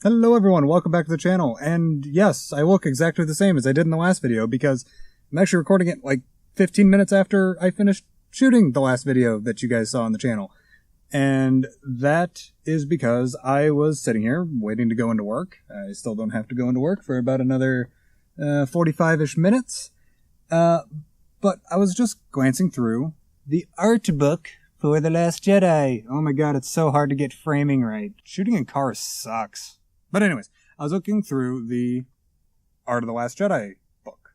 Hello everyone, welcome back to the channel, and yes, I look exactly the same as I did in the last video because I'm actually recording it like 15 minutes after I finished shooting the last video that you guys saw on the channel. And that is because I was sitting here waiting to go into work. I still don't have to go into work for about another 45-ish minutes. But I was just glancing through the art book for The Last Jedi. Oh my god, it's so hard to get framing right. Shooting in cars sucks. But anyways, I was looking through the Art of the Last Jedi book.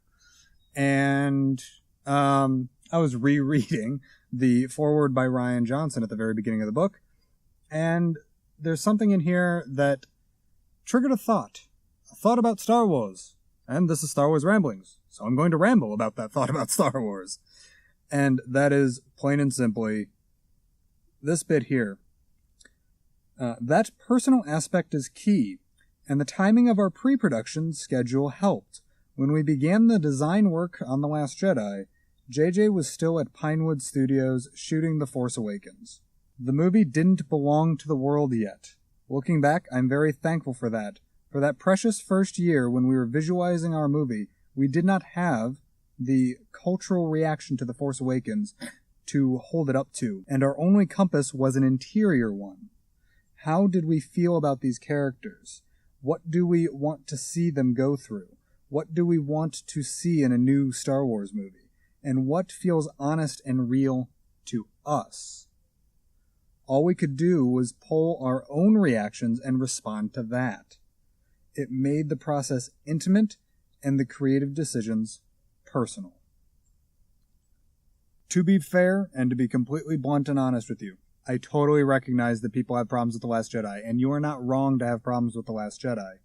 And I was rereading the foreword by Rian Johnson at the very beginning of the book. And there's something in here that triggered a thought about Star Wars. And this is Star Wars Ramblings. So I'm going to ramble about that thought about Star Wars. And that is plain and simply this bit here. That personal aspect is key, and the timing of our pre-production schedule helped. When we began the design work on The Last Jedi, JJ was still at Pinewood Studios shooting The Force Awakens. The movie didn't belong to the world yet. Looking back, I'm very thankful for that. For that precious first year when we were visualizing our movie, we did not have the cultural reaction to The Force Awakens to hold it up to, and our only compass was an interior one. How did we feel about these characters? What do we want to see them go through? What do we want to see in a new Star Wars movie? And what feels honest and real to us? All we could do was pull our own reactions and respond to that. It made the process intimate and the creative decisions personal. To be fair, and to be completely blunt and honest with you, I totally recognize that people have problems with The Last Jedi, and you are not wrong to have problems with The Last Jedi.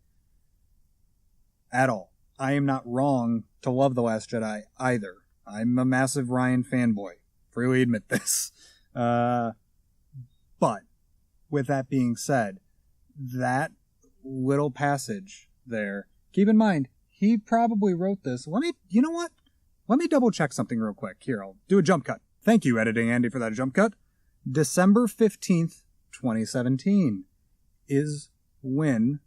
At all. I am not wrong to love The Last Jedi either. I'm a massive Rian fanboy. Freely admit this. But, with that being said, that little passage there, keep in mind, he probably wrote this. You know what? Let me double check something real quick. Here, I'll do a jump cut. Thank you, Editing Andy, for that jump cut. December 15th, 2017 is when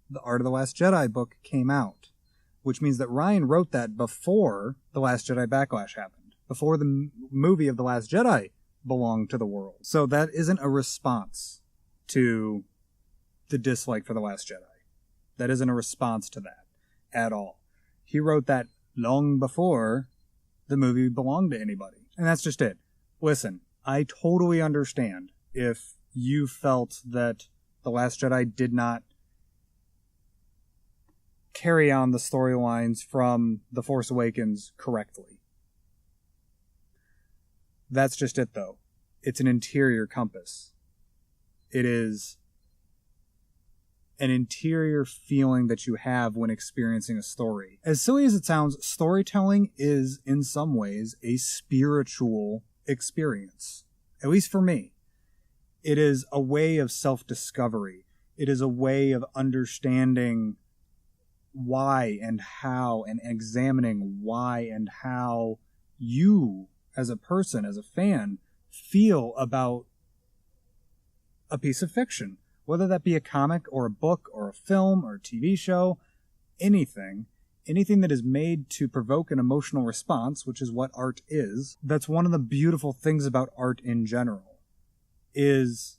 the Art of the Last Jedi book came out, which means that Rian wrote that before The Last Jedi Backlash happened, before the movie of The Last Jedi belonged to the world. So that isn't a response to the dislike for The Last Jedi. That isn't a response to that at all. He wrote that long before the movie belonged to anybody. And that's just it. Listen, I totally understand if you felt that The Last Jedi did not carry on the storylines from The Force Awakens correctly. That's just it, though. It's an interior compass. It is an interior feeling that you have when experiencing a story. As silly as it sounds, storytelling is, in some ways, a spiritual experience. At least for me. It is a way of self-discovery. It is a way of understanding why and how, and examining why and how you, as a person, as a fan, feel about a piece of fiction. Whether that be a comic or a book or a film or a TV show, anything that is made to provoke an emotional response, which is what art is. That's one of the beautiful things about art in general, is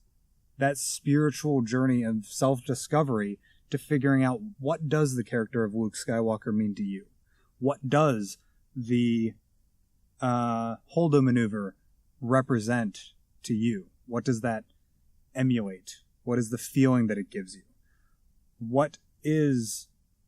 that spiritual journey of self-discovery to figuring out what does the character of Luke Skywalker mean to you? What does the Holdo maneuver represent to you? What does that emulate? What is the feeling that it gives you? What is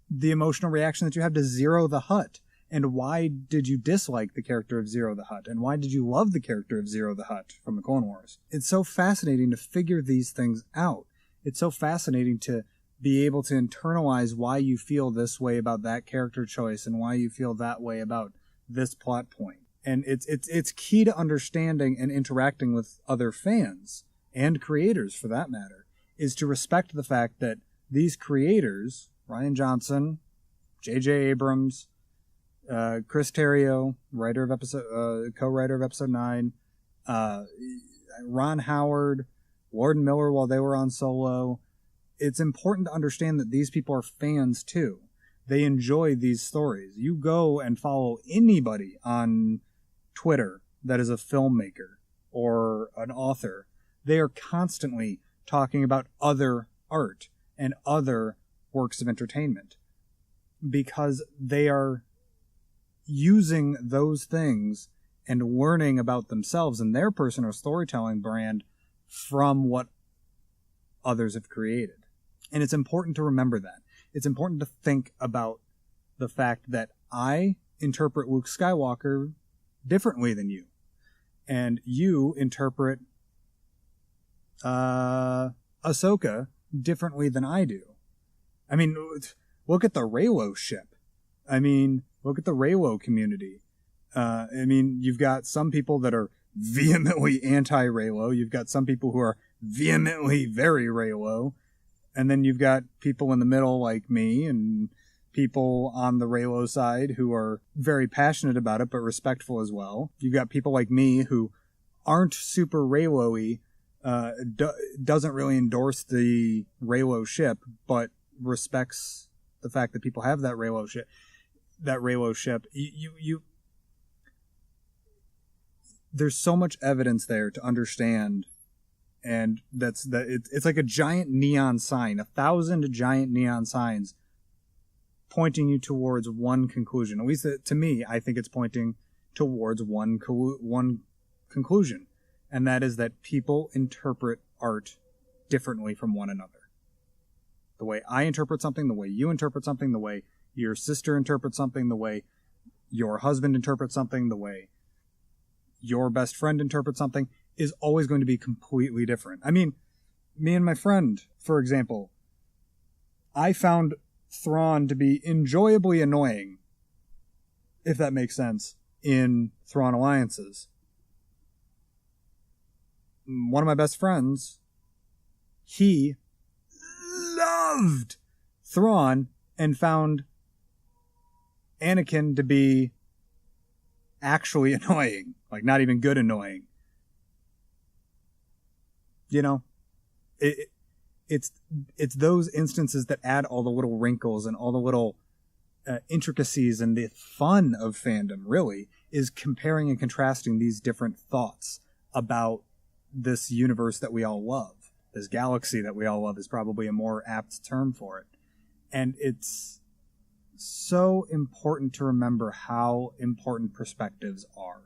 the emotional reaction that you have to Zero the Hutt? And why did you dislike the character of Zero the Hutt? And why did you love the character of Zero the Hutt from the Clone Wars? It's so fascinating to figure these things out. It's so fascinating to be able to internalize why you feel this way about that character choice and why you feel that way about this plot point. And it's key to understanding and interacting with other fans and creators, for that matter, is to respect the fact that these creators, Rian Johnson, J.J. Abrams, Chris Terrio, co-writer of episode 9, Ron Howard, Warden Miller while they were on Solo. It's important to understand that these people are fans too. They enjoy these stories. You go and follow anybody on Twitter that is a filmmaker or an author. They are constantly talking about other art and other works of entertainment because they are using those things and learning about themselves and their personal storytelling brand from what others have created. And it's important to remember that. It's important to think about the fact that I interpret Luke Skywalker differently than you. And you interpret Ahsoka differently than I do. I mean, look at the Reylo ship. I mean, look at the Reylo community. I mean, you've got some people that are vehemently anti-Reylo. You've got some people who are vehemently very Reylo. And then you've got people in the middle like me and people on the Reylo side who are very passionate about it, but respectful as well. You've got people like me who aren't super Reylo-y, doesn't really endorse the Reylo ship, but respects the fact that people have that Reylo ship. There's so much evidence there to understand. And it's like a giant neon sign, 1,000 giant neon signs pointing you towards one conclusion. At least to me, I think it's pointing towards one conclusion. And that is that people interpret art differently from one another. The way I interpret something, the way you interpret something, the way your sister interprets something, the way your husband interprets something, the way your best friend interprets something is always going to be completely different. I mean, me and my friend, for example, I found Thrawn to be enjoyably annoying, if that makes sense, in Thrawn Alliances. One of my best friends, he loved Thrawn and found Anakin to be actually annoying. Like, not even good annoying. You know, it's those instances that add all the little wrinkles and all the little intricacies, and the fun of fandom, really, is comparing and contrasting these different thoughts about this universe that we all love. This galaxy that we all love is probably a more apt term for it. And it's so important to remember how important perspectives are.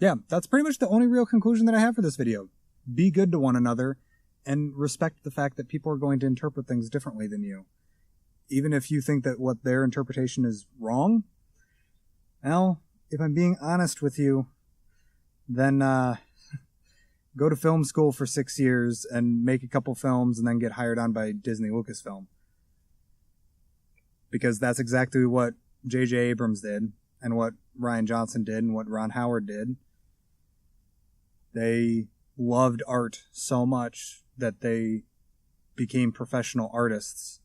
Yeah, that's pretty much the only real conclusion that I have for this video. Be good to one another and respect the fact that people are going to interpret things differently than you. Even if you think that what their interpretation is wrong, well, if I'm being honest with you, then go to film school for 6 years and make a couple films and then get hired on by Disney Lucasfilm. Because that's exactly what J.J. Abrams did, and what Rian Johnson did, and what Ron Howard did. They loved art so much that they became professional artists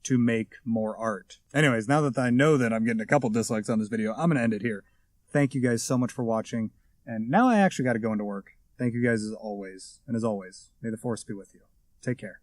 to make more art. Anyways, now that I know that I'm getting a couple dislikes on this video, I'm going to end it here. Thank you guys so much for watching. And now I actually got to go into work. Thank you guys as always. And as always, may the Force be with you. Take care.